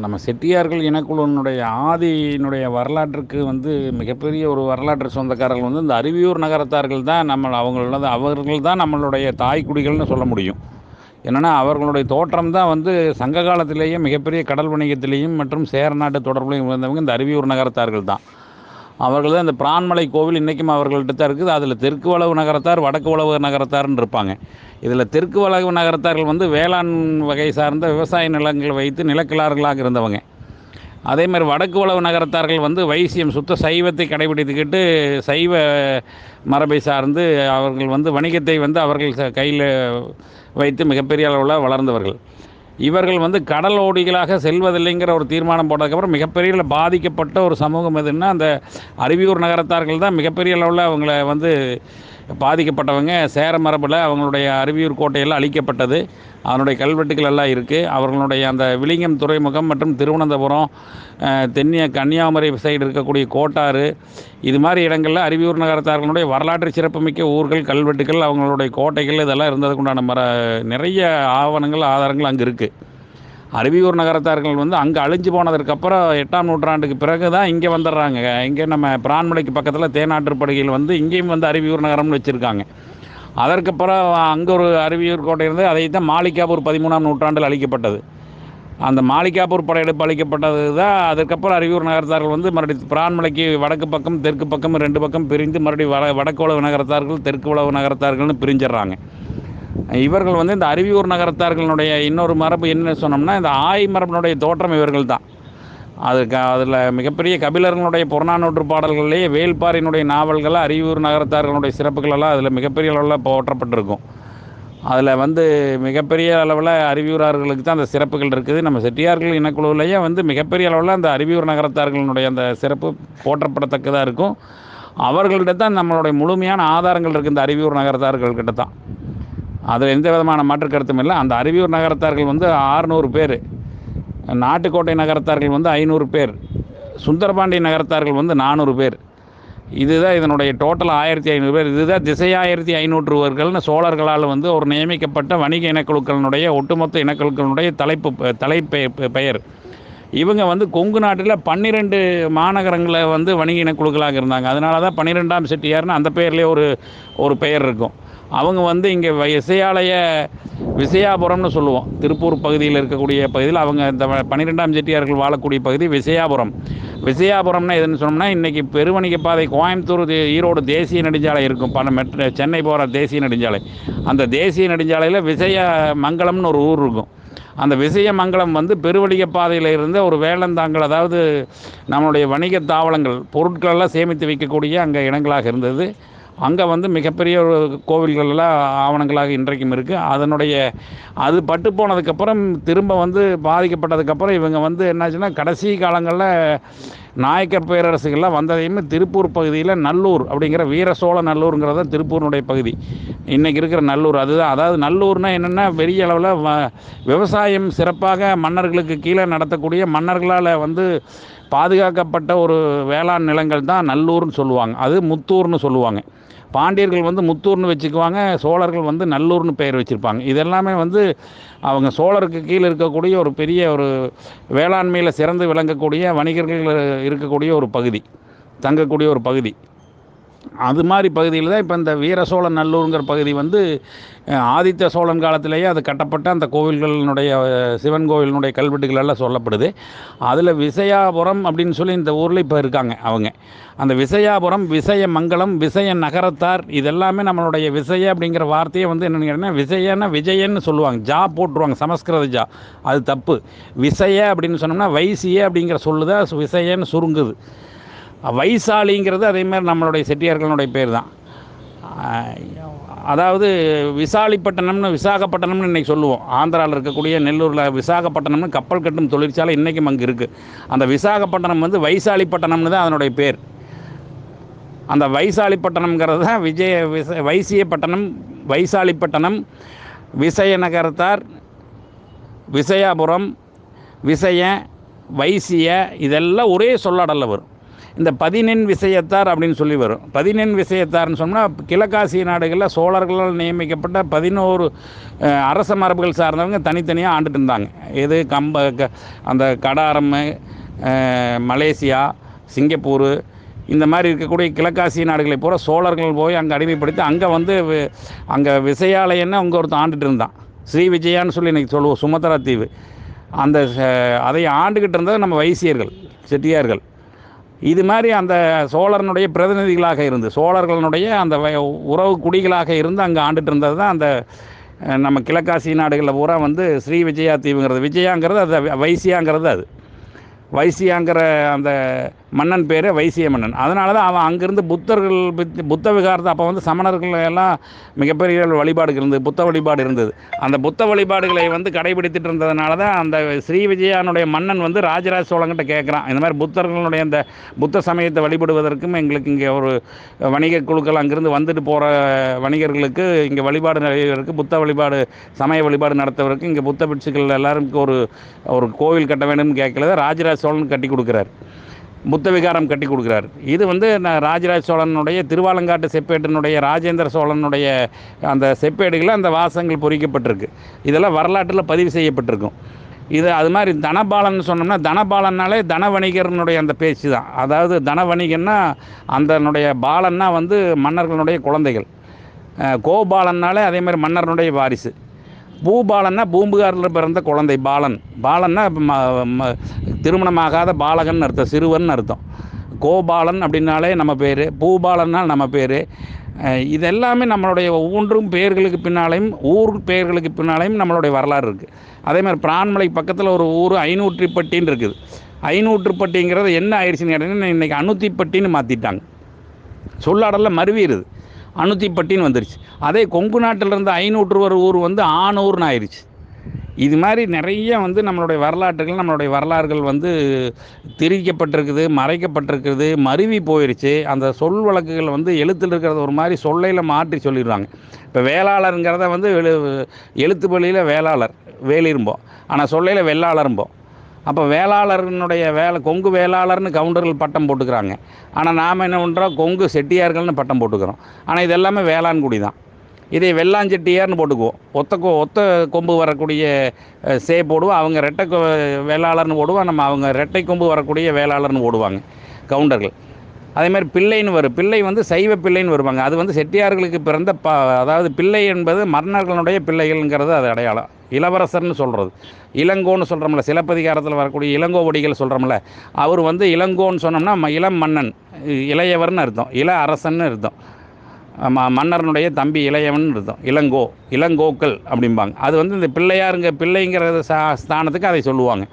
நம்ம செட்டியார்கள் இனக்குழுவினுடைய ஆதியினுடைய வரலாற்றுக்கு மிகப்பெரிய ஒரு வரலாற்று சொந்தக்காரர்கள் இந்த அருவியூர் நகரத்தார்கள் தான். அவர்கள் தான் நம்மளுடைய தாய்க்குடிகள்னு சொல்ல முடியும். என்னென்னா அவர்களுடைய தோற்றம் தான் சங்க காலத்திலேயே மிகப்பெரிய கடல் வணிகத்திலேயும் மற்றும் சேர நாட்டு தொடர்புலையும் இருந்தவங்க இந்த அருவியூர் நகரத்தார்கள் தான். அவர்கள் தான் இந்த பிரான்மலை கோவில் இன்றைக்கும் அவர்கள்ட்ட தான் இருக்குது. அதில் தெற்கு வளவு நகரத்தார், வடக்கு வளவு நகரத்தார்னு இருப்பாங்க. இதில் தெற்கு வளவு நகரத்தார்கள் வேளாண் வகை சார்ந்த விவசாய நிலங்களை வைத்து நிலக்கிழார்களாக இருந்தவங்க. அதே மாதிரி வடக்கு வளவு நகரத்தார்கள் வைசியம் சுத்த சைவத்தை கடைபிடித்துக்கிட்டு சைவ மரபை சார்ந்து அவர்கள் வணிகத்தை அவர்கள் கையில் வைத்து மிகப்பெரிய அளவில் வளர்ந்தவர்கள். இவர்கள் கடல் ஓடிகளாக செல்வதில்லைங்கிற ஒரு தீர்மானம் போட்டதுக்கப்புறம் மிகப்பெரிய பாதிக்கப்பட்ட ஒரு சமூகம் எதுன்னா அந்த அருவியூர் நகரத்தார்கள் தான். மிகப்பெரிய அளவில் அவங்கள பாதிக்கப்பட்டவங்க. சேர மரபில் அவங்களுடைய அருவியூர் கோட்டையெல்லாம் அழிக்கப்பட்டது. அதனுடைய கல்வெட்டுகள் எல்லாம் இருக்குது. அவர்களுடைய அந்த விளிங்கம் துறைமுகம் மற்றும் திருவனந்தபுரம், கன்னியாகுமரி சைடு இருக்கக்கூடிய கோட்டாறு, இது மாதிரி இடங்களில் அருவியூர் நகரத்தார்களுடைய வரலாற்று சிறப்புமிக்க ஊர்கள், கல்வெட்டுகள், அவங்களுடைய கோட்டைகள் இதெல்லாம் இருந்ததுக்குண்டான நிறைய ஆவணங்கள், ஆதாரங்கள் அங்கே இருக்குது. அருவியூர் நகரத்தார்கள் அங்கே அழிஞ்சு போனதுக்கப்புறம் 8ஆம் நூற்றாண்டுக்கு பிறகு தான் இங்கே வந்துடுறாங்க. இங்கே நம்ம பிரான்மலைக்கு பக்கத்தில் தேனாற்றுப்படுகையில் இங்கேயும் அருவியூர் நகரம்னு வச்சுருக்காங்க. அதற்கப்புறம் அங்கே ஒரு அருவியூர் கோட்டை இருந்து அதை தான் மாளிகாப்பூர் 13ஆம் நூற்றாண்டில் அழிக்கப்பட்டது. அந்த மாளிகாப்பூர் படையெடுப்பு அளிக்கப்பட்டது தான். அதுக்கப்புறம் அருவியூர் நகரத்தார்கள் மறுபடியும் பிரான்மலைக்கு வடக்கு பக்கம் தெற்கு பக்கம் 2 பக்கம் பிரிந்து மறுபடியும் வடக்கு உளவு நகரத்தார்கள், தெற்கு உளவு நகரத்தார்கள்னு பிரிஞ்சிடறாங்க. இவர்கள் இந்த அருவியூர் நகரத்தார்களுடைய இன்னொரு மரபு என்ன சொன்னோம்னா, இந்த ஆய் மரபினுடைய தோற்றம் இவர்கள் தான். அதில் மிகப்பெரிய கபிலர்களுடைய புறநானூற்று பாடல்களிலேயே வேள்பாரினுடைய நாவல்கள், அருவியூர் நகரத்தார்களுடைய சிறப்புகளெல்லாம் அதில் மிகப்பெரிய அளவில் போற்றப்பட்டிருக்கும். அதில் மிகப்பெரிய அளவில் அருவியூரார்களுக்கு தான் அந்த சிறப்புகள் இருக்குது. நம்ம செட்டியார்கள் இனக்குழுவிலேயே மிகப்பெரிய அளவில் அந்த அருவியூர் நகரத்தார்களுடைய அந்த சிறப்பு போற்றப்படத்தக்கதாக இருக்கும். அவர்கள்ட்ட தான் நம்மளுடைய முழுமையான ஆதாரங்கள் இருக்குது. இந்த அருவியூர் நகரத்தார்கள்கிட்ட தான். அதில் எந்த விதமான மாற்று கருத்தும் இல்லை. அந்த அருவியூர் நகரத்தார்கள் 600 பேர், நாட்டுக்கோட்டை நகரத்தார்கள் 500 பேர், சுந்தரபாண்டி நகரத்தார்கள் 400 பேர். இதுதான் இதனுடைய டோட்டல் 1500 பேர். இதுதான் திசை 1500 சோழர்களால் ஒரு நியமிக்கப்பட்ட வணிக இனக்குழுக்களினுடைய ஒட்டுமொத்த இனக்குழுக்களினுடைய பெயர். இவங்க கொங்கு நாட்டில் 12 மாநகரங்களில் வணிக இனக்குழுக்களாக இருந்தாங்க. அதனால தான் 12ஆம் செட்டியார்னு அந்த பெயர்லேயே ஒரு பெயர் இருக்கும். அவங்க இங்கே விசயாபுரம்னு சொல்லுவோம். திருப்பூர் பகுதியில் இருக்கக்கூடிய பகுதியில் அவங்க இந்த 12ஆம் செட்டியார்கள் வாழக்கூடிய பகுதி விசயாபுரம். விசயாபுரம்னா எதுன்னு சொன்னோம்னா, இன்றைக்கி பெருவணிக பாதை கோயம்புத்தூர் ஈரோடு தேசிய நெடுஞ்சாலை இருக்கும். சென்னை போகிற தேசிய நெடுஞ்சாலை. அந்த தேசிய நெடுஞ்சாலையில் விசயமங்கலம்னு ஒரு ஊர் இருக்கும். அந்த விசயமங்கலம் பெருவணிக பாதையில் இருந்த ஒரு வேளந்தாங்கல், அதாவது நம்மளுடைய வணிக தாவளங்கள், பொருட்களெல்லாம் சேமித்து வைக்கக்கூடிய அங்கே இடங்களாக இருந்தது. அங்கே மிகப்பெரிய ஒரு கோவில்களெல்லாம் ஆவணங்களாக இன்றைக்கும் இருக்குது. அது பட்டு போனதுக்கப்புறம் திரும்ப பாதிக்கப்பட்டதுக்கப்புறம் இவங்க என்னாச்சுன்னா, கடைசி காலங்களில் நாயக்கர் பேரரசுகள்லாம் வந்ததையுமே திருப்பூர் பகுதியில் நல்லூர் அப்படிங்கிற வீர சோழ நல்லூருங்கிறது தான் திருப்பூரினுடைய பகுதி. இன்றைக்கி இருக்கிற நல்லூர் அதுதான். அதாவது நல்லூர்னால் என்னென்னா, பெரிய அளவில் விவசாயம் சிறப்பாக மன்னர்களுக்கு கீழே நடத்தக்கூடிய மன்னர்களால் பாதுகாக்கப்பட்ட ஒரு வேளாண் நிலங்கள் தான் நல்லூர்னு சொல்லுவாங்க. அது முத்தூர்னு சொல்லுவாங்க. பாண்டியர்கள் முத்தூர்னு வச்சுக்குவாங்க, சோழர்கள் நல்லூர்னு பெயர் வச்சுருப்பாங்க. இதெல்லாமே அவங்க சோழருக்கு கீழே இருக்கக்கூடிய ஒரு பெரிய ஒரு வேளாண்மையில் சிறந்து விளங்கக்கூடிய வணிகர்கள் இருக்கக்கூடிய ஒரு பகுதி, தங்கக்கூடிய ஒரு பகுதி. அது மாதிரி பகுதியில் தான் இப்போ இந்த வீர சோழ நல்லூருங்கிற பகுதி ஆதித்த சோழன் காலத்திலேயே அது கட்டப்பட்ட அந்த கோவில்களினுடைய சிவன் கோவிலினுடைய கல்வெட்டுகள் எல்லாம் சொல்லப்படுது. அதில் விசயாபுரம் அப்படின்னு சொல்லி இந்த ஊரில் இப்போ இருக்காங்க அவங்க. அந்த விசயாபுரம், விசயமங்கலம், விசய நகரத்தார், இதெல்லாமே நம்மளுடைய விசய அப்படிங்கிற வார்த்தையை என்னென்னு கேட்டிங்கன்னா, விசயன்னா விஜயன்னு சொல்லுவாங்க, ஜா போட்டுருவாங்க, சமஸ்கிருத ஜா. அது தப்பு. விசய அப்படின்னு சொன்னோம்னா வைசிய அப்படிங்கிற சொல்லுதான் விசயன்னு சுருங்குது. வைசாலிங்கிறது அதேமாதிரி நம்மளுடைய செட்டியார்களுடைய பேர் தான். அதாவது விசாலிப்பட்டினம்னு, விசாகப்பட்டினம்னு இன்றைக்கி சொல்லுவோம். ஆந்திராவில் இருக்கக்கூடிய நெல்லூரில் விசாகப்பட்டினம்னு கப்பல் கட்டும் தொழிற்சாலை இன்றைக்கும் அங்கே இருக்குது. அந்த விசாகப்பட்டினம் வைசாலிப்பட்டினம்னு தான் அதனுடைய பேர். அந்த வைசாலிப்பட்டினம்ங்கிறது தான் வைசியப்பட்டினம், வைசாலிப்பட்டினம், விசயநகரத்தார், விசயாபுரம், விசய, வைசிய, இதெல்லாம் ஒரே சொல்லாடலில் வரும். இந்த பதினெண் விசயத்தார் அப்படின்னு சொல்லி வரும். பதினெண் விசயத்தார்னு சொன்னால் கிழக்காசிய நாடுகளில் சோழர்களால் நியமிக்கப்பட்ட 11 அரச மரபுகள் சார்ந்தவங்க தனித்தனியாக ஆண்டுட்டு இருந்தாங்க. இது அந்த கடாரம், மலேசியா, சிங்கப்பூர், இந்த மாதிரி இருக்கக்கூடிய கிழக்காசிய நாடுகளை பூரா சோழர்கள் போய் அங்கே அடிமைப்படுத்தி அங்கே விசயாலயன்னு அங்கே ஒருத்தன் ஆண்டுட்டு இருந்தான். ஸ்ரீ விஜயான்னு சொல்லி இன்றைக்கி சொல்லுவோம், சுமத்ரா தீவு. அதை ஆண்டுக்கிட்டு இருந்தது நம்ம வைசியர்கள், செட்டியார்கள். இது மாதிரி அந்த சோழரனுடைய பிரதிநிதிகளாக இருந்து, சோழர்களுடைய அந்த உறவு குடிகளாக இருந்து அங்கே ஆண்டுட்டு இருந்தது தான் அந்த நம்ம கிழக்காசிய நாடுகளில் பூரா ஸ்ரீ விஜயா தீவுங்கிறது. விஜயாங்கிறது அது, வைசியாங்கிறது அது. வைசியாங்கிற அந்த மன்னன் பேர் வைசிய மன்னன். அதனால தான் அவன் அங்கேருந்து புத்த விகாரத்தை, அப்போ சமணர்கள் எல்லாம் மிகப்பெரிய வழிபாடுகள் இருந்தது, புத்த வழிபாடு இருந்தது. அந்த புத்த வழிபாடுகளை கடைபிடித்துட்டு இருந்ததுனால தான் அந்த ஸ்ரீ விஜயானுடைய மன்னன் ராஜராஜ சோழன்கிட்ட கேட்குறான், இந்த மாதிரி புத்தர்களுடைய அந்த புத்த சமயத்தை வழிபடுவதற்கும் எங்களுக்கு இங்கே ஒரு வணிக குழுக்கள் அங்கேருந்து வந்துட்டு போகிற வணிகர்களுக்கு இங்கே வழிபாடு நிறையவருக்கு, புத்த வழிபாடு சமய வழிபாடு நடத்துவதற்கு இங்கே புத்த பிட்சுக்கள் எல்லாருக்கும் ஒரு கோவில் கட்ட வேண்டும்னு கேட்கல, ராஜராஜ சோழன் கட்டி கொடுக்குறார், புத்த விகாரம் கட்டி கொடுக்குறார். இது ராஜராஜ சோழனுடைய திருவாலங்காட்டு செப்பேட்டினுடைய ராஜேந்திர சோழனுடைய அந்த செப்பேடுகளில் அந்த வாசகங்கள் பொறிக்கப்பட்டிருக்கு. இதெல்லாம் வரலாற்றில் பதிவு செய்யப்பட்டிருக்கும். இது அது மாதிரி தனபாலன் சொன்னோம்னா, தனபாலன்னாலே தன வணிகர்னுடைய அந்த பேச்சு தான். அதாவது தன வணிகன்னா அதனுடைய பாலன்னா மன்னர்களுடைய குழந்தைகள், கோபாலன்னாலே அதே மாதிரி மன்னர்களுடைய வாரிசு, பூபாலன்னா பூம்புகாரில் பிறந்த குழந்தை பாலன், பாலன்னா திருமணமாகாத பாலகன் அர்த்தம், சிறுவன் அர்த்தம். கோபாலன் அப்படின்னாலே நம்ம பேர், பூபாலன்னால் நம்ம பேர். இதெல்லாமே நம்மளுடைய ஒவ்வொன்றும் பெயர்களுக்கு பின்னாலையும் ஊர் பெயர்களுக்கு பின்னாலையும் நம்மளுடைய வரலாறு இருக்குது. அதே மாதிரி பிரான்மலை பக்கத்தில் ஒரு ஊர் ஐநூற்றிப்பட்டின்னு இருக்குது. ஐநூற்றுப்பட்டிங்கிறது என்ன ஆயிடுச்சுன்னு கேட்டிங்கன்னா, இன்றைக்கி அணுத்திப்பட்டின்னு மாற்றிட்டாங்க. சொல்லாடலில் மருவிடுது, அணுத்திப்பட்டின்னு வந்துருச்சு. அதே கொங்கு நாட்டிலிருந்து 500 ஒரு ஊர் ஆனூர்னு ஆயிடுச்சு. இது மாதிரி நிறைய நம்மளுடைய வரலாற்றுகள், நம்மளுடைய வரலாறுகள் திரிக்கப்பட்டிருக்குது, மறைக்கப்பட்டிருக்குது, மருவி போயிடுச்சு. அந்த சொல் வழக்குகள் எழுத்தில் இருக்கிறத ஒரு மாதிரி சொல்லையில் மாற்றி சொல்லிடுறாங்க. இப்போ வேளாளருங்கிறத எழுத்து பள்ளியில் வேளாளர் வேலிரும்போம், ஆனால் சொல்லையில் வெள்ளாளரும்போம். அப்போ வேளாளர்னுடைய கொங்கு வேளாளர்னு கவுண்டர்கள் பட்டம் போட்டுக்கிறாங்க. ஆனால் நாம் என்ன பண்ணுறோம், கொங்கு செட்டியார்கள்னு பட்டம் போட்டுக்கிறோம். ஆனால் இது எல்லாமே வேளாண்குடி தான். இதை வெள்ளாஞ்செட்டியார்னு போட்டுக்குவோம். ஒத்த கொம்பு வரக்கூடிய போடுவோம், அவங்க ரெட்டை வேளாளர்னு போடுவோம், அவங்க ரெட்டை கொம்பு வரக்கூடிய வேளாளர்னு போடுவாங்க கவுண்டர்கள். அதேமாதிரி பிள்ளைன்னு வரும், பிள்ளை சைவ பிள்ளைன்னு வருவாங்க. அது செட்டியார்களுக்கு பிறந்த அதாவது பிள்ளை என்பது மன்னர்களுடைய பிள்ளைகள்ங்கிறது அது அடையாளம். இளவரசர்னு சொல்கிறது, இளங்கோன்னு சொல்கிறோம்ல, சிலப்பதிகாரத்தில் வரக்கூடிய இளங்கோவடிகள் சொல்கிறோம்ல, அவர் இளங்கோன்னு சொன்னோம்னா இளம் மன்னன், இளையவர்னு அர்த்தம், இள அரசன்னு அர்த்தம், மன்னரனுடைய தம்பி இளையவன் அர்த்தம், இளங்கோக்கள் அப்படிம்பாங்க. அது இந்த பிள்ளைங்கிற ஸ்தானத்துக்கு அதை சொல்லுவாங்க.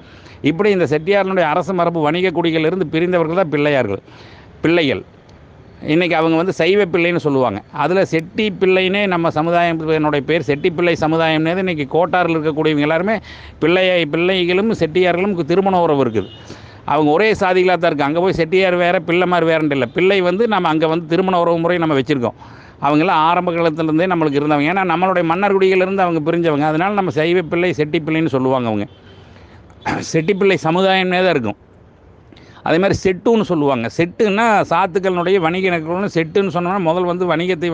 இப்படி இந்த செட்டியாரனுடைய அரச மரபு வணிக குடிகளிலிருந்து பிரிந்தவர்கள் தான் பிள்ளைகள். இன்றைக்கி அவங்க சைவ பிள்ளைன்னு சொல்லுவாங்க. அதில் செட்டி பிள்ளைனே நம்ம சமுதாயத்தினுடைய பேர், செட்டி பிள்ளை சமுதாயம்னே இன்றைக்கி கோட்டாரில் இருக்கக்கூடியவங்க எல்லாருமே பிள்ளைகளும் செட்டியார்களும் திருமண உறவு இருக்குது. அவங்க ஒரே சாதிகளாக தான் இருக்குது. அங்கே போய் செட்டியார் வேறு பிள்ளைமார் வேறுன்ட்டு இல்லை. பிள்ளை நம்ம அங்கே திருமண உறவு முறை நம்ம வச்சுருக்கோம். அவங்களாம் ஆரம்ப காலத்துலேருந்தே நம்மளுக்கு இருந்தவங்க. ஏன்னா நம்மளுடைய மன்னர் குடியிலிருந்து அவங்க பிரிஞ்சவங்க. அதனால் நம்ம சைவ பிள்ளை செட்டி பிள்ளைன்னு சொல்லுவாங்க. அவங்க செட்டிப்பிள்ளை சமுதாயம்னே தான் இருக்கும். அதே மாதிரி செட்டுன்னு சொல்லுவாங்க. செட்டுன்னா சாத்துக்களுடைய வணிக இணக்கம்னு செட்டுன்னு சொன்னோம்னா முதல் வணிகத்தை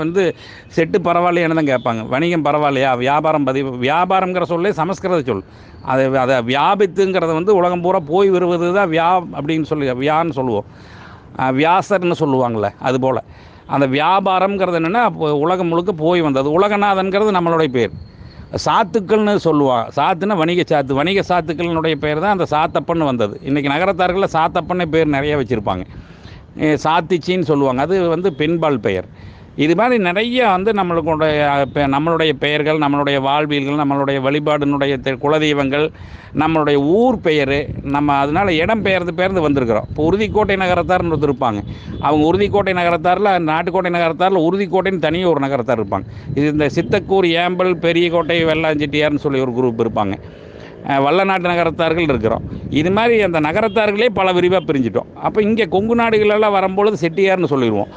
செட்டு பரவாயில்லையானு தான் கேட்பாங்க. வணிகம் பரவாயில்லையா, வியாபாரங்கிற சொல்லே சமஸ்கிருத சொல். அதை வியாபித்துங்கிறத உலகம் பூரா போய் வருவது தான் அப்படின்னு வியான்னு சொல்லுவோம். வியாசர்னு சொல்லுவாங்கள்ல, அதுபோல் அந்த வியாபாரங்கிறது என்னென்னா உலகம் முழுக்க போய் வந்தது. உலகநாதன்கிறது நம்மளுடைய பேர். சாத்துக்கள்னு சொல்லுவாங்க. சாத்துன்னா வணிக சாத்துக்களினுடைய பேர் தான் அந்த சாத்தப்பன்னு வந்தது. இன்றைக்கி நகரத்தார்களில் சாத்தப்பன்னு பேர் நிறைய வச்சுருப்பாங்க. சாத்திச்சின்னு சொல்லுவாங்க, அது பெண்பால் பெயர். இது மாதிரி நிறைய நம்மளுடைய பெயர்கள், நம்மளுடைய வாழ்வியல்கள், நம்மளுடைய வழிபாடினுடைய குலதெய்வங்கள், நம்மளுடைய ஊர் பெயர், நம்ம அதனால் இடம் பெயர்ந்து வந்திருக்கிறோம். இப்போ உறுதிக்கோட்டை நகரத்தார்னு இருப்பாங்க. அவங்க உறுதிக்கோட்டை நகரத்தாரில், நாட்டுக்கோட்டை நகரத்தாரில் உறுதிக்கோட்டைன்னு தனியாக ஒரு நகரத்தார் இருப்பாங்க. இது இந்த சித்தக்கூர், ஏம்பல், பெரியக்கோட்டை, வெள்ளாஞ்செட்டியார்னு சொல்லி ஒரு குரூப் இருப்பாங்க. வல்ல நாட்டு நகரத்தார்கள் இருக்கிறோம். இது மாதிரி அந்த நகரத்தார்களே பல விரிவாக பிரிஞ்சிட்டோம். அப்போ இங்கே கொங்கு நாடுகளெல்லாம் வரும்பொழுது செட்டியார்னு சொல்லிடுவோம்.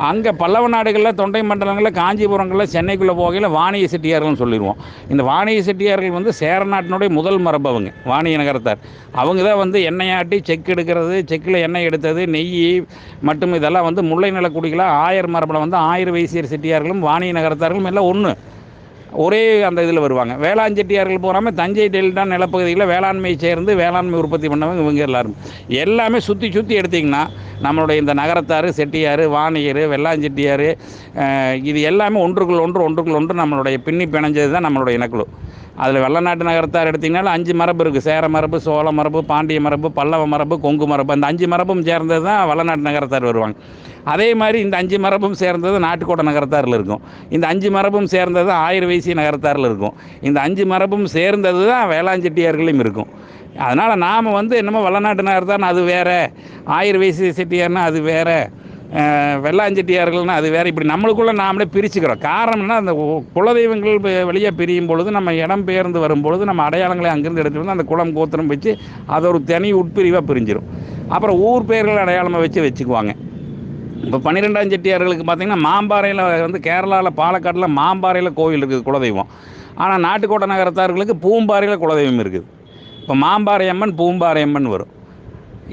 அங்கே பல்லவ நாடுகளில், தொண்டை மண்டலங்களில், காஞ்சிபுரங்களில், சென்னைக்குள்ளே போகையில் வாணிய செட்டியார்கள்னு சொல்லிடுவோம். இந்த வாணிய செட்டியார்கள் வந்து சேர நாட்டினுடைய முதல் மரபு. அவங்க வாணிய நகரத்தார். அவங்க தான் வந்து எண்ணெயாட்டி செக்கு எடுக்கிறது, செக்கில் எண்ணெய் எடுத்தது, நெய் மற்றும் இதெல்லாம் வந்து முல்லை நிலக்குடிகளாக ஆயர் மரபில் வந்து ஆயிர வைசியர் செட்டியார்களும் வாணிய நகரத்தார்களும் எல்லாம் ஒன்று, ஒரே அந்த இதில் வருவாங்க. வேளாண் செட்டியார்கள் போகாமல் தஞ்சை டெல்டா நிலப்பகுதியில் வேளாண்மை சேர்ந்து வேளாண்மை உற்பத்தி பண்ணவங்க இவங்க எல்லாமே சுற்றி எடுத்திங்கன்னா நம்மளுடைய இந்த நகரத்தார், செட்டியார், வாணியர், வெள்ளாஞ்செட்டியார், இது எல்லாமே ஒன்றுக்குள் ஒன்று நம்மளுடைய பின்னி பிணைஞ்சது தான் நம்மளுடைய இனக்குழு. அதில் வெள்ள நாட்டு நகரத்தார் எடுத்திங்கனாலும் 5 மரபு இருக்குது. சேர மரபு, சோழ மரபு, பாண்டிய மரபு, பல்லவ மரபு, கொங்கு மரபு. அந்த 5 மரபும் சேர்ந்தது தான் வெள்ள நாட்டு நகரத்தார் வருவாங்க. அதே மாதிரி இந்த 5 மரபும் சேர்ந்தது நாட்டுக்கோட்டை நகரத்தாரில் இருக்கும். இந்த 5 மரபும் சேர்ந்தது ஆயிர வைசிய நகரத்தாரில் இருக்கும். இந்த 5 மரபும் சேர்ந்தது தான் வேளாஞ்செட்டியார்களையும் இருக்கும். அதனால் நாம் வந்து என்னமோ வெள்ளநாட்டு நகரத்தார்னு அது வேறு, ஆயிர வைசிய செட்டியார்னா அது வேறு, வெள்ளாஞ்செட்டியார்கள்னா அது வேறு, இப்படி நம்மளுக்குள்ளே நாமளே பிரிச்சுக்கிறோம். காரணம்னா அந்த குலதெய்வங்கள் வெளியே பிரியும் பொழுது, நம்ம இடம் பெயர்ந்து வரும்பொழுது நம்ம அடையாளங்களை அங்கேருந்து எடுத்துகிட்டு வந்து அந்த குலம் கோத்திரம் வச்சு அதை ஒரு தனி உட்பிரிவாக பிரிஞ்சிடும். அப்புறம் ஊர் பெயர்கள் அடையாளமாக வச்சுக்குவாங்க. இப்போ 12ஆம் செட்டியார்களுக்கு பார்த்திங்கன்னா மாம்பாறையில் வந்து கேரளாவில் பாலக்காட்டில் மாம்பாறையில் கோவில் இருக்குது குலதெய்வம். ஆனால் நாட்டுக்கோட்டை நகரத்தார்களுக்கு பூம்பாறையில் குலதெய்வம் இருக்குது. இப்போ மாம்பாறை அம்மன், பூம்பாறை அம்மன் வரும்.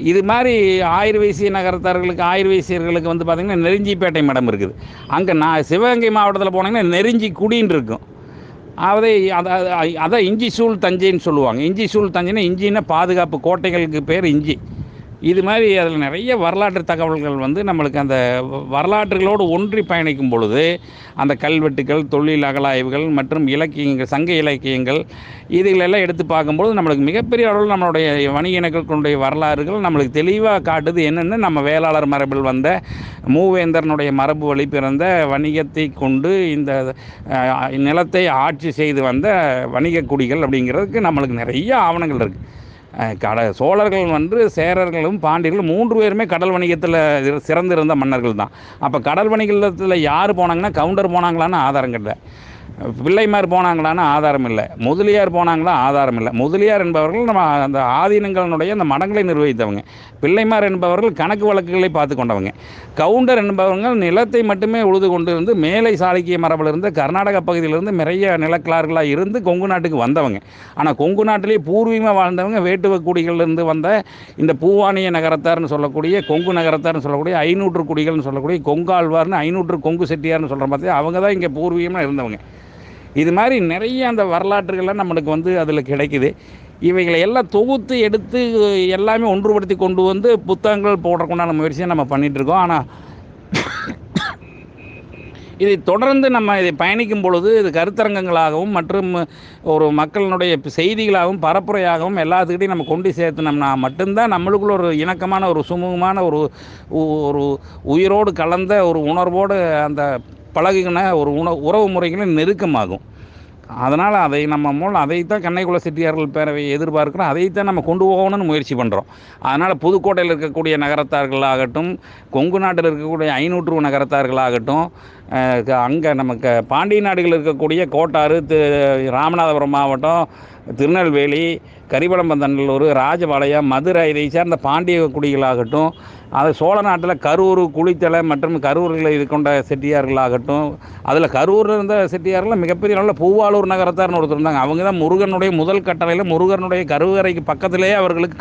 இது மாதிரி ஆயிர வைசிய நகரத்தார்களுக்கு, ஆயிர வைசியர்களுக்கு வந்து பார்த்திங்கன்னா நெருஞ்சிப்பேட்டை மடம் இருக்குது. அங்கே சிவகங்கை மாவட்டத்தில் போனீங்கன்னா நெருஞ்சி குடின்னு இருக்கும். அதான் இஞ்சி சூழ் தஞ்சைன்னு சொல்லுவாங்க. இஞ்சி சூழ் தஞ்சைன்னா இஞ்சின்னா பாதுகாப்பு, கோட்டைகளுக்கு பேர் இஞ்சி. இது மாதிரி அதில் நிறைய வரலாற்று தகவல்கள் வந்து நம்மளுக்கு அந்த வரலாற்றுகளோடு ஒன்றி பயணிக்கும் பொழுது அந்த கல்வெட்டுக்கள், தொழில் அகலாய்வுகள் மற்றும் இலக்கியங்கள், சங்க இலக்கியங்கள் இதுகளெல்லாம் எடுத்து பார்க்கும்போது நம்மளுக்கு மிகப்பெரிய அளவில் நம்மளுடைய வணிக இனங்களுடைய வரலாறுகள் நம்மளுக்கு தெளிவாக காட்டுது. என்னென்னு நம்ம வேளாளர் மரபில் வந்த மூவேந்தரனுடைய மரபு வழி பிறந்த வணிகத்தை கொண்டு இந்த நிலத்தை ஆட்சி செய்து வந்த வணிக குடிகள் அப்படிங்கிறதுக்கு நம்மளுக்கு நிறைய ஆவணங்கள் இருக்குது. சோழர்கள் வந்து சேரர்களும் பாண்டியர்களும் 3 பேருமே கடல் வணிகத்தில் சிறந்திருந்த மன்னர்கள் தான். அப்போ கடல் வணிகத்தில் யார் போனாங்கன்னா கவுண்டர் போனாங்களான்னு ஆதாரம் கிடையாது, பிள்ளைமார் போனாங்களான்னு ஆதாரம் இல்லை, முதலியார் போனாங்களா ஆதாரம் இல்லை. முதலியார் என்பவர்கள் நம்ம அந்த ஆதீனங்களுடைய அந்த மடங்களை நிர்வகித்தவங்க. பிள்ளைமார் என்பவர்கள் கணக்கு வழக்குகளை பார்த்து கொண்டவங்க. கவுண்டர் என்பவர்கள் நிலத்தை மட்டுமே உழுது கொண்டு இருந்து மேலை சாளுக்கிய மரபிலிருந்து கர்நாடக பகுதியிலிருந்து நிறைய நிலக்கிழார்களாக இருந்து கொங்கு நாட்டுக்கு வந்தவங்க. ஆனால் கொங்கு நாட்டிலேயே பூர்வீகமாக வாழ்ந்தவங்க வேட்டுவ குடிகளிலிருந்து வந்த இந்த பூவானிய நகரத்தார்னு சொல்லக்கூடிய, கொங்கு நகரத்தார்னு சொல்லக்கூடிய, 500 குடிகள்னு சொல்லக்கூடிய, கொங்காழ்வார்னு 500 கொங்கு செட்டியார்னு சொல்கிற மாதிரி அவங்க தான் இங்கே பூர்வீகமாக இருந்தவங்க. இது மாதிரி நிறைய அந்த வரலாற்றுகள்லாம் நம்மளுக்கு வந்து அதில் கிடைக்குது. இவைகளை எல்லாம் தொகுத்து எடுத்து எல்லாமே ஒன்றுபடுத்தி கொண்டு வந்து புத்தகங்கள் போடுறதுக்குண்டான முயற்சியை நம்ம பண்ணிகிட்ருக்கோம். ஆனால் இதை தொடர்ந்து நம்ம இதை பயணிக்கும் பொழுது இது கருத்தரங்கங்களாகவும் மற்றும் ஒரு மக்களினுடைய செய்திகளாகவும் பரப்புரையாகவும் எல்லாத்துக்கிட்டையும் நம்ம கொண்டு சேர்த்துனோம்னா மட்டும்தான் நம்மளுக்குள்ள ஒரு இணக்கமான, ஒரு சுமூகமான, ஒரு உயிரோடு கலந்த ஒரு உணர்வோடு அந்த பழகின ஒரு உறவு முறைகளும் நெருக்கமாகும். அதனால் அதை நம்ம அதைத்தான் கண்ணைக்குள செட்டியார்கள் பேரவை எதிர்பார்க்குறோம். அதைத்தான் நம்ம கொண்டு போகணும்னு முயற்சி பண்ணுறோம். அதனால் புதுக்கோட்டையில் இருக்கக்கூடிய நகரத்தார்களாகட்டும், கொங்கு நாட்டில் இருக்கக்கூடிய 500 நகரத்தார்களாகட்டும், அங்கே நமக்கு பாண்டிய நாடுகளில் இருக்கக்கூடிய கோட்டாறு, ராமநாதபுரம் மாவட்டம், திருநெல்வேலி, கரிவலம்பந்தநல்லூர், ராஜபாளையம், மதுரை இதை சேர்ந்த பாண்டிய குடிகளாகட்டும், அது சோழ நாட்டில் கரூர், குளித்தலை மற்றும் கரூரில் இது கொண்ட செட்டியார்களாகட்டும், அதில் கரூரில் இருந்த செட்டியார்கள் மிகப்பெரிய அளவில் பூவாலூர் நகரத்தார்னு ஒருத்தர் இருந்தாங்க. அவங்க தான் முருகனுடைய முதல் கட்டளையில் முருகனுடைய கருவறைக்கு பக்கத்திலேயே அவர்களுக்கு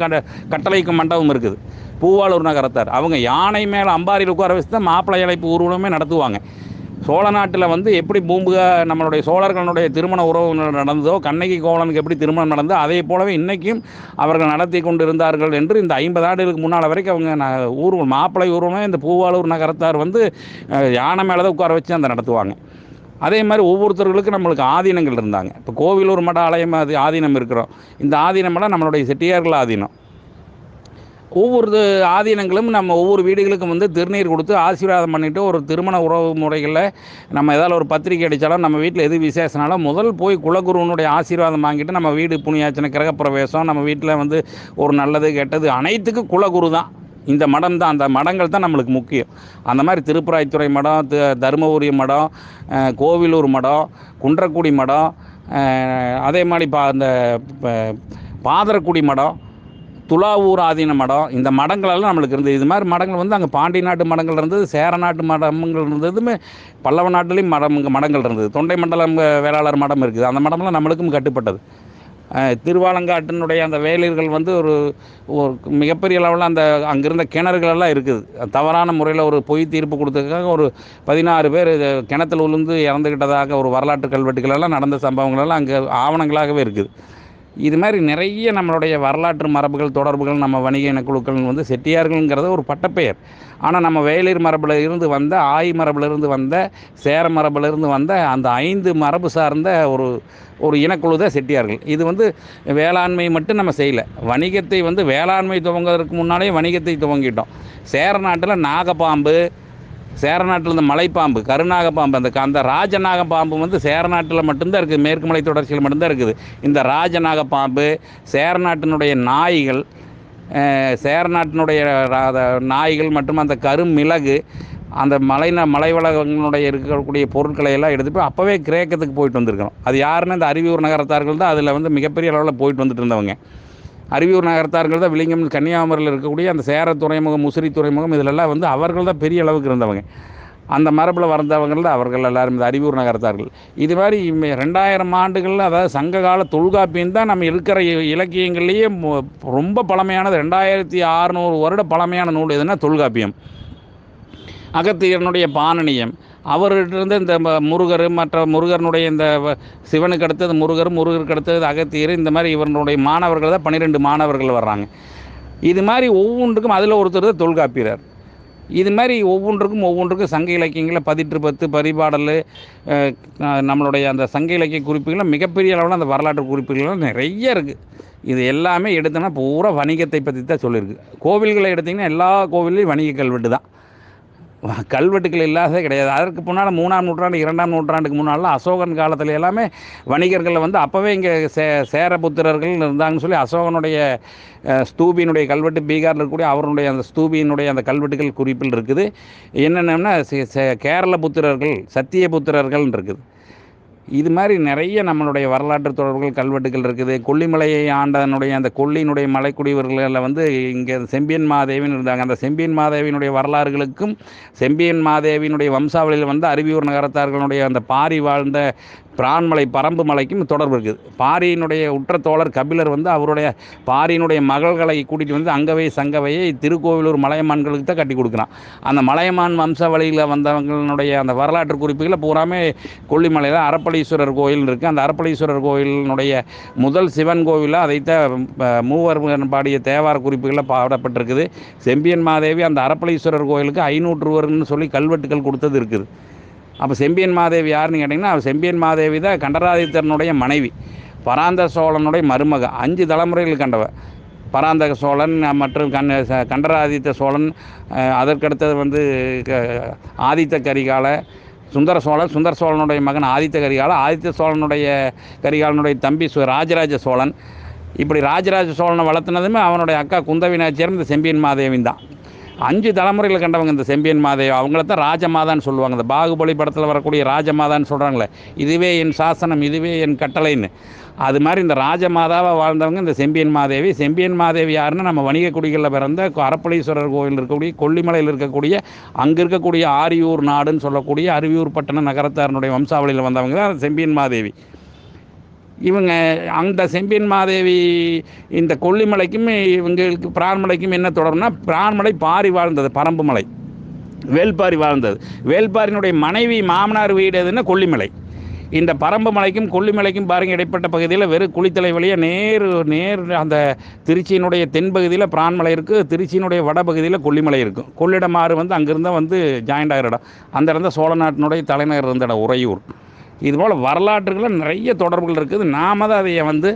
கட்டளைக்கு மண்டபம் இருக்குது. பூவாலூர் நகரத்தார் அவங்க யானை மேலே அம்பாரியில் உட்கார வச்சு தான் மாப்பிள்ளை அழைப்பு ஊர்வலமே நடத்துவாங்க. சோழ நாட்டில் வந்து எப்படி நம்மளுடைய சோழர்களுடைய திருமண உறவு நடந்ததோ, கண்ணகி கோவலனுக்கு எப்படி திருமணம் நடந்ததோ அதே போலவே இன்றைக்கும் அவர்கள் நடத்தி கொண்டு இருந்தார்கள் என்று இந்த 50 ஆண்டுகளுக்கு முன்னால் வரைக்கும் அவங்க மாப்பிள்ளை ஊர்வலமே இந்த பூவாலூர் நகரத்தார் வந்து யானை மேலே தான் உட்கார வச்சு அந்த நடத்துவாங்க. அதே மாதிரி ஒவ்வொருத்தர்களுக்கும் நம்மளுக்கு ஆதீனங்கள் இருந்தாங்க. இப்போ கோவிலூர் மட ஆலயம் அது ஆதீனம் இருக்கிறோம். இந்த ஆதீனமெல்லாம் நம்மளுடைய செட்டியார்கள் ஆதீனம். ஒவ்வொரு ஆதீனங்களும் நம்ம ஒவ்வொரு வீடுகளுக்கும் வந்து திருநீர் கொடுத்து ஆசீர்வாதம் பண்ணிவிட்டு ஒரு திருமண உறவு முறைகளில் நம்ம ஏதாவது ஒரு பத்திரிக்கை அடித்தாலும், நம்ம வீட்டில் எது விசேஷனாலும் முதல் போய் குலகுருவனுடைய ஆசீர்வாதம் வாங்கிட்டு நம்ம வீடு புண்ணியாச்சனை, கிரகப்பிரவேசம், நம்ம வீட்டில் வந்து ஒரு நல்லது கெட்டது அனைத்துக்கும் குலகுரு தான். இந்த மடம் தான், அந்த மடங்கள் தான் நம்மளுக்கு முக்கியம். அந்த மாதிரி திருப்பராய்த்துறை மடம், தருமபுரி மடம், கோவிலூர் மடம், குன்றக்குடி மடம், அதே மாதிரி அந்த பாதரக்குடி மடம், துலாவூர் ஆதீன மடம், இந்த மடங்களெல்லாம் நம்மளுக்கு இருந்தது. இது மாதிரி மடங்கள் வந்து அங்கே பாண்டி நாட்டு மடங்கள் இருந்தது, சேர நாட்டு மடங்கள் இருந்ததுமே, பல்லவ நாட்டிலையும் மடங்கள் இருந்தது. தொண்டை மண்டலம் வேளாளர் மடம் இருக்குது. அந்த மடம்லாம் நம்மளுக்கும் கட்டுப்பட்டது. திருவாலங்காட்டினுடைய அந்த வேலிர்கள் வந்து ஒரு மிகப்பெரிய அளவில் அந்த அங்கிருந்த கிணறுகளெல்லாம் இருக்குது. தவறான முறையில் ஒரு பொய் தீர்ப்பு கொடுத்ததுக்காக ஒரு 16 பேர் கிணத்துல விழுந்து இறந்துக்கிட்டதாக ஒரு வரலாற்று கல்வெட்டுகளெல்லாம் நடந்த சம்பவங்களெல்லாம் அங்கே ஆவணங்களாகவே இருக்குது. இது மாதிரி நிறைய நம்மளுடைய வரலாற்று மரபுகள், தொடர்புகள், நம்ம வணிக இனக்குழுக்கள் வந்து செட்டியார்கள்ங்கிறது ஒரு பட்டப்பெயர். ஆனால் நம்ம வேளிர் மரபில் இருந்து வந்த, ஆய் மரபிலிருந்து வந்த, சேர மரபிலிருந்து வந்த அந்த 5 மரபு சார்ந்த ஒரு இனக்குழு தான் செட்டியார்கள். இது வந்து வேளாண்மை மட்டும் நம்ம செய்யலை, வணிகத்தை வந்து வேளாண்மை துவங்குவதற்கு முன்னாலே வணிகத்தை துவங்கிட்டோம். சேர நாட்டில் நாகப்பாம்பு, சேர நாட்டில் இந்த மலைப்பாம்பு, கருநாகப்பாம்பு, அந்த ராஜநாகப்பாம்பு வந்து சேர நாட்டில் மட்டும்தான் இருக்குது, மேற்கு மலை தொடர்ச்சியில் மட்டும்தான் இருக்குது. இந்த ராஜநாகப்பாம்பு, சேர நாட்டினுடைய நாய்கள், சேர நாட்டினுடைய நாய்கள் மற்றும் அந்த கருமிளகு, அந்த மலை வளங்களுடைய இருக்கக்கூடிய பொருட்களை எல்லாம் எடுத்துகிட்டு அப்போவே கிரேக்கத்துக்கு போயிட்டு வந்திருக்கிறோம். அது யாருன்னு இந்த அருவியூர் நகரத்தார்கள் தான் அதில் வந்து மிகப்பெரிய அளவில் போயிட்டு வந்துட்டு இருந்தவங்க. அருவியூர் நகரத்தார்கள் தான் விளிங்கம், கன்னியாகுமரியில் இருக்கக்கூடிய அந்த சேர துறைமுகம், முசிறி துறைமுகம், இதிலெல்லாம் வந்து அவர்கள் தான் பெரிய அளவுக்கு இருந்தவங்க. அந்த மரபில் வந்தவர்கள் தான் அவர்கள் எல்லாரும் இந்த அருவியூர் நகரத்தார்கள். இது மாதிரி 2000 ஆண்டுகளில், அதாவது சங்ககால தொல்காப்பியம் தான் நம்ம இருக்கிற இலக்கியங்கள்லேயே ரொம்ப பழமையானது. 2600 வருட பழமையான நூல் எதுனா தொல்காப்பியம். அகத்தியனுடைய பாணனியம், அவர்கிட்ட இந்த முருகர், மற்ற முருகனுடைய இந்த சிவனுக்கு அடுத்தது முருகருக்கு அடுத்தது அகத்தியர், இந்த மாதிரி இவர்களுடைய மாணவர்கள் தான் 12 மாணவர்கள் வர்றாங்க. இது மாதிரி ஒவ்வொன்றுக்கும் அதில் ஒருத்தர் தான் தொல்காப்பியர். இது மாதிரி ஒவ்வொன்றுக்கும் சங்க இலக்கியங்களில் 10 பரிபாடல், நம்மளுடைய அந்த சங்க இலக்கிய குறிப்புகள் மிகப்பெரிய அளவில் அந்த வரலாற்று குறிப்புகள் நிறைய இருக்குது. இது எல்லாமே எடுத்தோன்னா பூரா வணிகத்தை பற்றி தான் சொல்லியிருக்கு. கோவில்களை எடுத்திங்கன்னா எல்லா கோவில்லையும் வணிக கல்வெட்டு தான், கல்வெட்டுகள் இல்லாததே கிடையாது. அதற்கு முன்னால் 3ஆம் நூற்றாண்டு 2ஆம் நூற்றாண்டுக்கு முன்னாலாம் அசோகன் காலத்தில் எல்லாமே வணிகர்கள் வந்து அப்போவே இங்கே சேரபுத்திரர்கள் இருந்தாங்கன்னு சொல்லி அசோகனுடைய ஸ்தூபியினுடைய கல்வெட்டு, பீகாரில் இருக்கக்கூடிய அவருடைய அந்த ஸ்தூபியினுடைய அந்த கல்வெட்டுகள் குறிப்பில் இருக்குது. என்னென்னா கேரள புத்திரர்கள், சத்திய புத்திரர்கள் இருக்குது. இது மாதிரி நிறைய நம்மளுடைய வரலாற்று தொடர்புகள், கல்வெட்டுகள் இருக்குது. கொல்லிமலையை ஆண்டதனுடைய அந்த கொல்லியினுடைய மலைக்குடியவர்களில் வந்து இங்கே செம்பியன் மாதேவின்னு இருந்தாங்க. அந்த செம்பியன் மாதேவியினுடைய வரலாறுகளுக்கும் செம்பியன் மாதேவியினுடைய வம்சாவளியில் வந்து அருவியூர் நகரத்தார்களுடைய அந்த பாரி வாழ்ந்த பிரான்மலை, பரம்பு மலைக்கும் தொடர்பு இருக்குது. பாரியினுடைய உற்ற தோழர் கபிலர் வந்து அவருடைய பாரியினுடைய மகள்களை கூட்டிகிட்டு வந்து அங்கவை சங்கவையை திருக்கோவிலூர் மலையமான்களுக்கு தான் கட்டி கொடுக்குறான். அந்த மலையமான் வம்சாவளியில் வந்தவங்களுடைய அந்த வரலாற்று குறிப்புகளை பூராமே கொல்லிமலையில் அரப்பளீஸ்வரர் கோயில் இருக்குது. அந்த அரப்பளீஸ்வரர் கோயிலினுடைய முதல் சிவன் கோவிலாக அதைத்தான் மூவர் பாடிய தேவார குறிப்புகளில் பாடப்பட்டிருக்குது. செம்பியன் மாதேவி அந்த அரப்பளீஸ்வரர் கோயிலுக்கு 500 ரூபான்னு சொல்லி கல்வெட்டுகள் கொடுத்தது இருக்குது. அப்போ செம்பியன் மாதேவி யாருன்னு கேட்டிங்கன்னா, செம்பியன் மாதேவி தான் கண்டராதித்தனுடைய மனைவி, பராந்தக சோழனுடைய மருமக, 5 தலைமுறைகள் கண்டவ. பராந்தக சோழன் மற்றும் கண்டராதித்த சோழன், அதற்கடுத்தது வந்து ஆதித்த கரிகால, சுந்தர சோழனுடைய மகன் ஆதித்த சோழனுடைய கரிகாலனுடைய தம்பி ராஜராஜ சோழன். இப்படி ராஜராஜ சோழனை வளர்த்துனதுமே அவனுடைய அக்கா குந்தவி நாச்சியார் இந்த செம்பியன் மாதேவின் தான். 5 தலைமுறையில் கண்டவங்க இந்த செம்பியன் மாதேவி. அவங்கள தான் ராஜமாதான்னு சொல்லுவாங்க. இந்த பாகுபலி படத்தில் வரக்கூடிய ராஜமாதான்னு சொல்கிறாங்களே, இதுவே என் சாசனம், இதுவே என் கட்டளைன்னு. அது மாதிரி இந்த ராஜமாதாவை வாழ்ந்தவங்க இந்த செம்பியன் மாதேவி. செம்பியன் மாதேவி யாருன்னா, நம்ம வணிக குடிகளில் பிறந்த அரப்பளீஸ்வரர் கோயில் இருக்கக்கூடிய கொல்லிமலையில் இருக்கக்கூடிய அங்கே இருக்கக்கூடிய ஆரியூர் நாடுன்னு சொல்லக்கூடிய அருவியூர் பட்டண நகரத்தாரனுடைய வம்சாவளியில் வந்தவங்க தான் செம்பியன் மாதேவி. இவங்க அந்த செம்பியன் மாதேவி இந்த கொல்லிமலைக்கும் இவங்களுக்கு பிரான்மலைக்கும் என்ன தொடர்புனா, பிரான்மலை பாரி வாழ்ந்தது, பரம்பு மலை வேல்பாரி வாழ்ந்தது. வேல்பாரியினுடைய மனைவி மாமனார் வீடு எதுன்னா கொல்லிமலை. இந்த பரம்பு மலைக்கும் கொல்லிமலைக்கும் பாருங்க இடைப்பட்ட பகுதியில் வெறும் குளித்தலை வழியாக நேர் அந்த திருச்சியினுடைய தென்பகுதியில் பிரான்மலை இருக்குது, திருச்சியினுடைய வடபகுதியில் கொல்லிமலை இருக்கும். கொள்ளிடமாறு வந்து அங்கிருந்தால் வந்து ஜாயிண்ட் ஆகிற இடம். அந்த இடம் தான் சோழ நாட்டினுடைய தலைநகர் இருந்த இடம் உறையூர். இதுபோல் வரலாற்றுகளில் நிறைய தொடர்புகள் இருக்குது. நாம் தான் அதை வந்து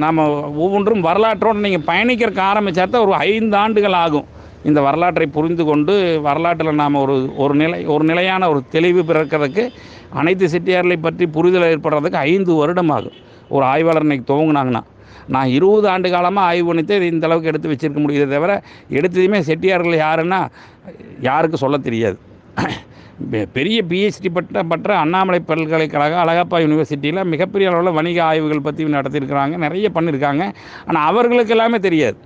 நாம் ஒவ்வொன்றும் வரலாற்றோடு நீங்கள் பயணிக்கிறதுக்கு ஆரம்பித்தா தான் ஒரு 5 ஆண்டுகள் ஆகும் இந்த வரலாற்றை புரிந்து கொண்டு வரலாற்றில் நாம் ஒரு நிலையான ஒரு தெளிவு பிறக்கிறதுக்கு, அனைத்து செட்டியார்களை பற்றி புரிதல் ஏற்படுறதுக்கு 5 வருடம் ஆகும். ஒரு ஆய்வாளர் இன்றைக்கி துவங்கினாங்கன்னா, நான் 20 ஆண்டு காலமாக ஆய்வு பண்ணிட்டு இந்த அளவுக்கு எடுத்து வச்சுருக்க முடியுதே தவிர, எடுத்ததுமே செட்டியார்கள் யாருன்னா யாருக்கும் சொல்ல தெரியாது. பெரிய பிஹெச்டி பட்ட அண்ணாமலை பல்கலைக்கழகம் அழகப்பா யூனிவர்சிட்டியில் மிகப்பெரிய அளவில் வணிக ஆய்வுகள் பற்றி நடத்தியிருக்கிறாங்க, நிறைய பண்ணியிருக்காங்க. ஆனால் அவர்களுக்கு எல்லாமே தெரியாது.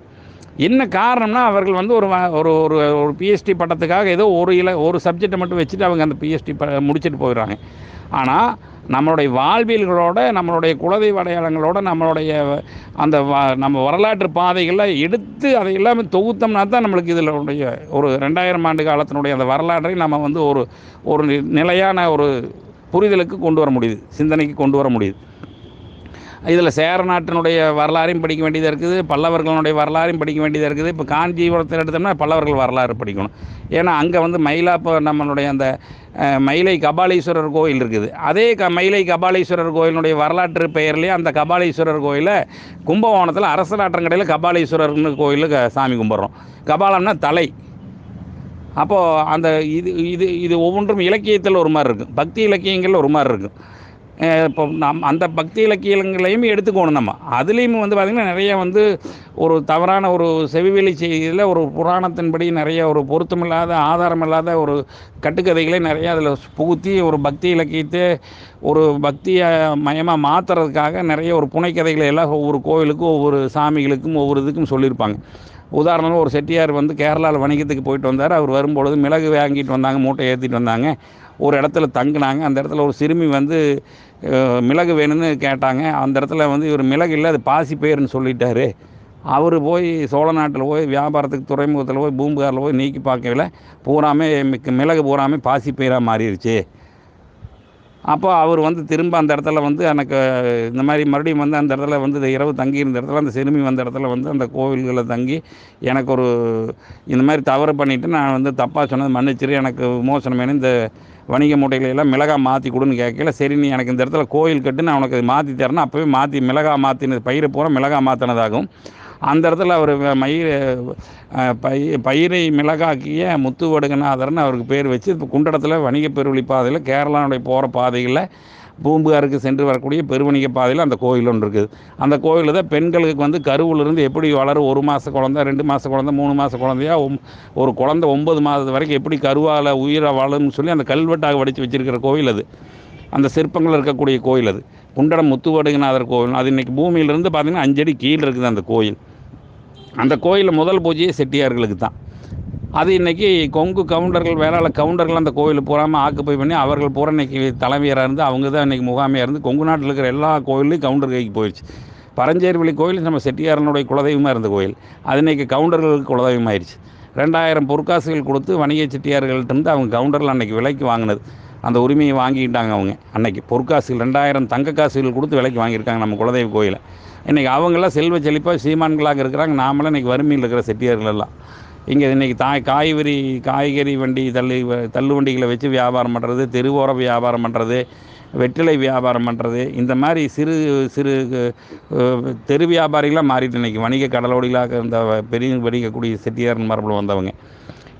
என்ன காரணம்னா, அவர்கள் வந்து ஒரு ஒரு ஒரு பிஹெச்டி பட்டத்துக்காக ஏதோ ஒரு சப்ஜெக்டை மட்டும் வச்சுட்டு அவங்க அந்த பிஹெச்டி முடிச்சுட்டு போயிடுறாங்க. ஆனால் நம்மளுடைய வாழ்வியல்களோட, நம்மளுடைய குலதெய்வ அடையாளங்களோட, நம்மளுடைய அந்த நம்ம வரலாற்று பாதைகளில் எடுத்து அதை எல்லாமே தொகுத்தோம்னா தான் நம்மளுக்கு இதில் ஒரு 2000 ஆண்டு காலத்தினுடைய அந்த வரலாற்றை நம்ம வந்து ஒரு நிலையான ஒரு புரிதலுக்கு கொண்டு வர முடியுது, சிந்தனைக்கு கொண்டு வர முடியுது. இதில் சேர நாட்டினுடைய வரலாறையும் படிக்க வேண்டியதாக இருக்குது, பல்லவர்களுடைய வரலாறையும் படிக்க வேண்டியதாக இருக்குது. இப்போ காஞ்சிபுரத்தில் எடுத்தோம்னா பல்லவர்கள் வரலாறு படிக்கணும். ஏன்னா அங்கே வந்து நம்மளுடைய அந்த மயிலை கபாலீஸ்வரர் கோயில் இருக்குது. அதே மயிலை கபாலீஸ்வரர் கோயிலுடைய வரலாற்று பெயர்லேயே அந்த கபாலீஸ்வரர் கோயிலை கும்பகோணத்தில் அரசலாற்றங்கடையில் கபாலீஸ்வரர்னு கோயிலுக்கு சாமி கும்பிட்றோம். கபாலம்னா தலை. அப்போது அந்த இது ஒவ்வொன்றும் இலக்கியத்தில் ஒரு மாதிரி இருக்கும், பக்தி இலக்கியங்களில் ஒரு மாதிரி இருக்கும். இப்போ அந்த பக்தி இலக்கியங்களையும் எடுத்துக்கணும். நம்ம அதுலேயும் வந்து பார்த்திங்கன்னா நிறைய வந்து ஒரு தவறான ஒரு செவிவெளி செய்தியில் ஒரு புராணத்தின்படி நிறைய ஒரு பொருத்தமில்லாத ஆதாரமில்லாத ஒரு கட்டுக்கதைகளை நிறையா அதில் புகுத்தி ஒரு பக்தி இலக்கியத்தை ஒரு பக்தியை மயமாக மாற்றுறதுக்காக நிறைய ஒரு புனைக்கதைகளை எல்லாம் ஒவ்வொரு கோவிலுக்கும் ஒவ்வொரு சாமிகளுக்கும் ஒவ்வொரு இதுக்கும் சொல்லியிருப்பாங்க. உதாரணமாக ஒரு செட்டியார் வந்து கேரளாவில் வணிகத்துக்கு போயிட்டு வந்தார். அவர் வரும்பொழுது மிளகு வாங்கிட்டு வந்தாங்க, மூட்டை ஏற்றிட்டு வந்தாங்க. ஒரு இடத்துல தங்கினாங்க. அந்த இடத்துல ஒரு சிறுமி வந்து மிளகு வேணும்னு கேட்டாங்க. அந்த இடத்துல வந்து இவர் மிளகு இல்லை, அது பாசி பயிர்னு சொல்லிட்டாரு. அவர் போய் சோழ நாட்டில் போய் வியாபாரத்துக்கு துறைமுகத்தில் போய் பூம்புகாரில் போய் நீக்கி பார்க்கல, பூராமே மிளகு பூராமே பாசி பயிராக மாறிடுச்சு. அப்போ அவர் வந்து திரும்ப அந்த இடத்துல வந்து எனக்கு இந்த மாதிரி மறுபடியும் வந்து அந்த இடத்துல வந்து இரவு தங்கியிருந்த இடத்துல அந்த சிறுமி வந்த இடத்துல வந்து அந்த கோவில்களில் தங்கி எனக்கு இந்த மாதிரி தவறு பண்ணிவிட்டு நான் வந்து தப்பாக சொன்னது மன்னிச்சிரு, எனக்கு விமோசனம் வேணும், இந்த வணிக மூட்டைகளை எல்லாம் மிளகா மாற்றி கொடுன்னு கேட்கல. சரி, நீ எனக்கு இந்த இடத்துல கோயில் கட்டு, நான் உனக்கு மாற்றி தரேன்னா அப்போவே மாற்றி மிளகா மாற்றினது பயிரை பூரா மிளகா மாற்றினதாகும். அந்த இடத்துல அவர் பயிரை மிளகாக்கிய முத்துவடுகநாதர்னு அவருக்கு பேர் வச்சு இப்போ குண்டடத்தில் வணிக பெருவழி பாதையில் கேரளாவுடைய போகிற பாதைகளில் பூம்புகாருக்கு சென்று வரக்கூடிய பெருவணிக பாதையில் அந்த கோயில் ஒன்று இருக்குது. அந்த கோயிலில் தான் பெண்களுக்கு வந்து கருவிலிருந்து எப்படி வளரும், 1 மாத குழந்தை, 2 மாத குழந்தை, 3 மாத குழந்தையா, ஒரு குழந்தை 9 மாதத்து வரைக்கும் எப்படி கருவால் உயிரை வாழும்னு சொல்லி அந்த கல்வெட்டாக வடித்து வச்சுருக்கிற கோயில் அது. அந்த சிற்பங்கள் இருக்கக்கூடிய கோயில் அது குண்டடம் முத்துவடுகநாதர் கோவில். அது இன்றைக்கி பூமியிலிருந்து பார்த்திங்கன்னா 5 அடி கீழே இருக்குது அந்த கோயில். அந்த கோயிலில் முதல் பூஜையே செட்டியார்களுக்கு தான். அது இன்றைக்கி கொங்கு கவுண்டர்கள், வேளாள கவுண்டர்கள் அந்த கோயில் பூராமல் ஆக்குப்பை பண்ணி அவர்கள் பூரா இன்றைக்கி தலைமையராக இருந்து அவங்க தான் இன்றைக்கி முகாமையாக இருந்து கொங்கு நாட்டில் இருக்கிற எல்லா கோயிலையும் கவுண்டர் கைக்கு போயிடுச்சு. பரஞ்சேர்வெளி கோயில் நம்ம செட்டியாரனுடைய குலதெய்வமாக இருந்த கோயில், அது இன்றைக்கி கவுண்டர்களுக்கு குலதெய்வமாயிருச்சு. 2000 பொற்காசுகள் கொடுத்து வணிக செட்டியார்கள்ட்டிருந்து அவங்க கவுண்டர்கள் அன்றைக்கி விலைக்கு வாங்கினது, அந்த உரிமையை வாங்கிட்டாங்க அவங்க. அன்றைக்கி பொற்காசுகள் 2000 தங்க காசுகள் கொடுத்து விலைக்கு வாங்கியிருக்காங்க நம்ம குலதெய்வ கோயிலை. இன்றைக்கி அவங்களாம் செல்வ செழிப்பாக சீமான்களாக இருக்கிறாங்க. நாமெல்லாம் இன்றைக்கி வறுமையில் இருக்கிற செட்டியார்கள் எல்லாம் இங்கே இன்றைக்கி காய்கறி வண்டி தள்ளு வண்டிகளை வச்சு வியாபாரம் பண்ணுறது, தெருவோர வியாபாரம் பண்ணுறது, வெற்றிலை வியாபாரம் பண்ணுறது, இந்த மாதிரி சிறு சிறு தெரு வியாபாரிகளாக மாறிட்டு இன்றைக்கி வணிக கடலோடிகளாக இந்த பெரிய வணிகக்கூடிய செட்டியார் மரபில் வந்தவங்க.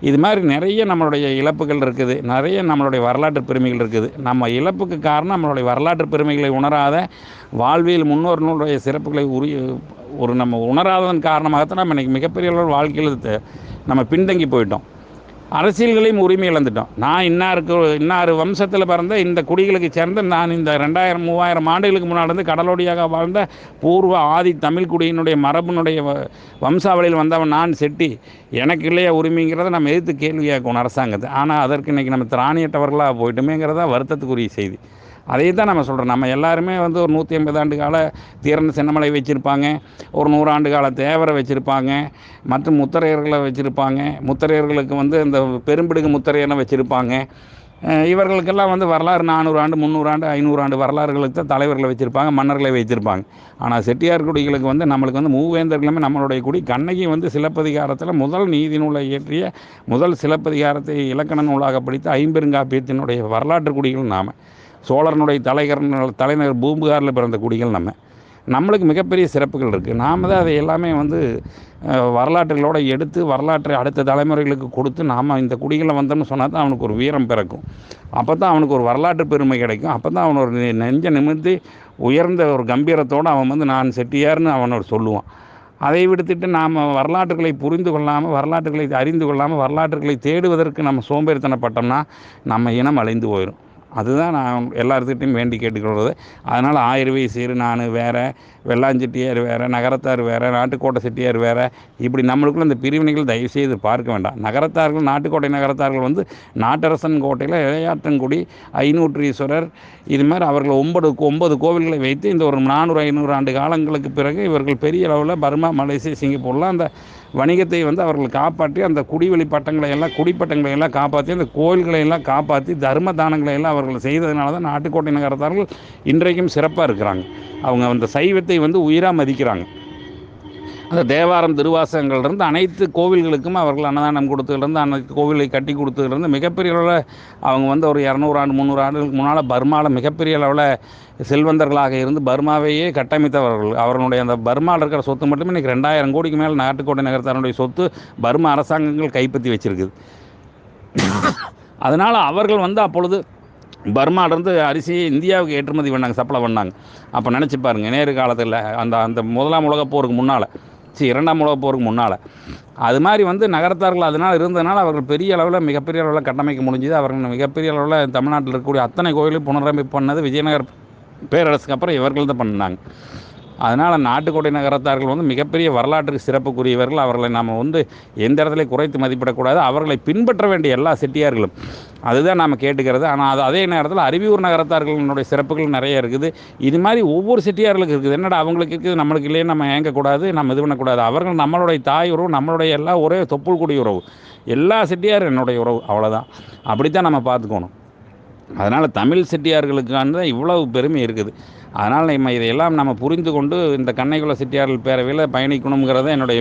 இது மாதிரி நிறைய நம்மளுடைய இழப்புகள் இருக்குது, நிறைய நம்மளுடைய வரலாற்று பெருமைகள் இருக்குது. நம்ம இழப்புக்கு காரணம் நம்மளுடைய வரலாற்று பெருமைகளை உணராத, வாழ்வியல் முன்னோர்களுடைய சிறப்புகளை நம்ம உணராததன் காரணமாகத்தான் நம்ம இன்றைக்கி மிகப்பெரிய அளவு வாழ்க்கையில் நம்ம பின்தங்கி போயிட்டோம். அரசியல்களையும் உரிமை இழந்துட்டோம். நான் இன்னார் வம்சத்தில் பிறந்த இந்த குடிகளுக்கு சேர்ந்த, நான் இந்த 2000-3000 ஆண்டுகளுக்கு முன்னாடி இருந்து கடலோடியாக வாழ்ந்த பூர்வ ஆதி தமிழ் குடியினுடைய மரபுனுடைய வம்சாவளியில் வந்தவன் நான் செட்டி, எனக்கு இல்லையா உரிமைங்கிறத நம்ம எதிர்த்து கேள்வி கேட்கணும் அரசாங்கத்தை. ஆனால் அதற்கு இன்றைக்கி நம்ம திராணியற்றவர்களாக போயிட்டோமேங்கிறதா வருத்தத்துக்குரிய செய்தி. அதே தான் நம்ம சொல்கிறோம். நம்ம எல்லாருமே வந்து ஒரு 150 ஆண்டு கால தீரன் சின்னமலை வச்சுருப்பாங்க, ஒரு 100 ஆண்டு கால தேவரை வச்சுருப்பாங்க, மற்றும் முத்தரையர்களை வச்சுருப்பாங்க. முத்தரையர்களுக்கு வந்து இந்த பெரும்பிடுகு முத்தரையனை வச்சுருப்பாங்க. இவர்களுக்கெல்லாம் வந்து வரலாறு 400 ஆண்டு, 300 ஆண்டு, 500 ஆண்டு வரலாறுகளுக்கு தான் தலைவர்களை வச்சுருப்பாங்க, மன்னர்களை வைத்திருப்பாங்க. ஆனால் செட்டியார் குடிகளுக்கு வந்து நம்மளுக்கு வந்து மூவேந்தர்களுமே நம்மளுடைய குடி. கண்ணகி வந்து சிலப்பதிகாரத்தில் முதல் நீதி நூலை இயற்றிய முதல் சிலப்பதிகாரத்தை இலக்கண நூலாக படித்த ஐம்பெருங்காப்பியத்தினுடைய வரலாற்று குடிகள் நாம். சோழனுடைய தலைநகர் பூம்புகாரில் பிறந்த குடிகள் நம்மளுக்கு மிகப்பெரிய சிறப்புகள் இருக்குது. நாம் தான் அதை எல்லாமே வந்து வரலாற்றுகளோடு எடுத்து வரலாற்றை அடுத்த தலைமுறைகளுக்கு கொடுத்து நாம் இந்த குடிகளை வந்தோம்னு சொன்னால் தான் அவனுக்கு ஒரு வீரம் பிறக்கும். அப்போ தான் அவனுக்கு ஒரு வரலாற்று பெருமை கிடைக்கும். அப்போ தான் அவன் ஒரு நெஞ்ச நிமிர்த்தி உயர்ந்த ஒரு கம்பீரத்தோடு அவன் வந்து நான் செட்டியார்னு அவனோட சொல்லுவான். அதை விடுத்துட்டு நாம் வரலாற்றுகளை புரிந்து கொள்ளாமல், வரலாற்றுகளை அறிந்து கொள்ளாமல், வரலாற்றுகளை தேடுவதற்கு நம்ம சோம்பேறித்தனப்பட்டோம்னா நம்ம இனம் அழிந்து போயிடும். அதுதான் நான் எல்லாத்துக்கிட்டையும் வேண்டி கேட்டுக்கொள்வது. அதனால் ஆயிரவை சீர் நான் வேறு, வெள்ளாஞ்செட்டியார் வேறு, நகரத்தார் வேறு, நாட்டுக்கோட்டை செட்டியார் வேறு, இப்படி நம்மளுக்குள்ள இந்த பிரிவினைகள் தயவுசெய்து பார்க்க வேண்டாம். நகரத்தார்கள், நாட்டுக்கோட்டை நகரத்தார்கள் வந்து நாட்டரசன் கோட்டையில் இளையாற்றங்குடி, ஐநூற்றீஸ்வரர், இது மாதிரி அவர்கள் 9 கோவில்களை வைத்து இந்த ஒரு 400-500 ஆண்டு காலங்களுக்கு பிறகு இவர்கள் பெரிய அளவில் பர்மா, மலேசியா, சிங்கப்பூர்லாம் அந்த வணிகத்தை வந்து அவர்கள் காப்பாற்றி, அந்த குடிவெளி பட்டங்களை எல்லாம், குடிப்பட்டங்களை எல்லாம் காப்பாற்றி, அந்த கோயில்களை எல்லாம் காப்பாற்றி, தர்ம தானங்களை எல்லாம் அவர்கள் செய்ததுனால தான் நாட்டுக்கோட்டை நகரத்தார்கள் இன்றைக்கும் சிறப்பாக இருக்கிறாங்க. அவங்க அந்த சைவத்தை வந்து உயிராக மதிக்கிறாங்க. அந்த தேவாரம், திருவாசகங்கள்லேருந்து அனைத்து கோவில்களுக்கும் அவர்கள் அன்னதானம் கொடுத்ததுலேருந்து, அனைத்து கோவிலை கட்டி கொடுத்ததுலேருந்து மிகப்பெரிய அளவில் அவங்க வந்து ஒரு 200 ஆண்டு 300 ஆண்டுகளுக்கு முன்னால் பர்மாவில் மிகப்பெரிய அளவில் செல்வந்தர்களாக இருந்து பர்மாவையே கட்டமைத்தவர்கள். அவர்களுடைய அந்த பர்மாவில் இருக்கிற சொத்து மட்டுமே இன்றைக்கி 2000 கோடிக்கு மேலே நாட்டுக்கோட்டை நகரத்தாருடைய சொத்து பர்மா அரசாங்கங்கள் கைப்பற்றி வச்சிருக்குது. அதனால் அவர்கள் வந்து அப்பொழுது பர்மாவிலேருந்து அரிசியை இந்தியாவுக்கு ஏற்றுமதி பண்ணாங்க, சப்ளை பண்ணாங்க. அப்போ நினச்சி பாருங்கள், நேரு காலத்தில் அந்த முதலாம் உலகப் போருக்கு முன்னால், இரண்டாம் உலகப் போருக்கு முன்னால் அது மாதிரி வந்து நகரத்தார்கள் அதனால் இருந்ததுனால அவர்கள் பெரிய அளவில், மிகப்பெரிய அளவில் கட்டமைக்க முடிஞ்சுது. அவர்கள் மிகப்பெரிய அளவில் தமிழ்நாட்டில் இருக்கக்கூடிய அத்தனை கோயிலையும் புனரமைப்பு பண்ணது விஜயநகர் பேரரசுக்கு அப்புறம் இவர்கள் தான் பண்ணாங்க. அதனால் நாட்டுக்கோட்டை நகரத்தார்கள் வந்து மிகப்பெரிய வரலாற்றுக்கு சிறப்புக்குரியவர்கள். அவர்களை நாம் வந்து எந்த இடத்துல குறைத்து மதிப்பிடக்கூடாது. அவர்களை பின்பற்ற வேண்டிய எல்லா செட்டியார்களும் அதுதான் நாம் கேட்டுக்கிறது. ஆனால் அதே நேரத்தில் அருவியூர் நகரத்தார்களுடைய சிறப்புகள் நிறைய இருக்குது. இது மாதிரி ஒவ்வொரு செட்டியார்களுக்கு இருக்குது. என்னடா அவங்களுக்கு இருக்குது நம்மளுக்கு இல்லையே, நம்ம ஏங்கக்கூடாது, நம்ம இது பண்ணக்கூடாது. அவர்கள் நம்மளுடைய தாய் உறவு, நம்மளுடைய எல்லாம் ஒரே தொப்புள் கூடிய உறவு. எல்லா செட்டியாரும் என்னுடைய உறவு, அவ்வளோதான். அப்படித்தான் நம்ம பார்த்துக்கணும். அதனால் தமிழ் செட்டியார்களுக்கான இவ்வளவு பெருமை இருக்குது. அதனால் நம்ம இதையெல்லாம் நம்ம புரிந்து கொண்டு இந்த கண்ணைக்குள செட்டியார்கள் பேரவையில் பயணிக்கணுங்கிறத என்னுடைய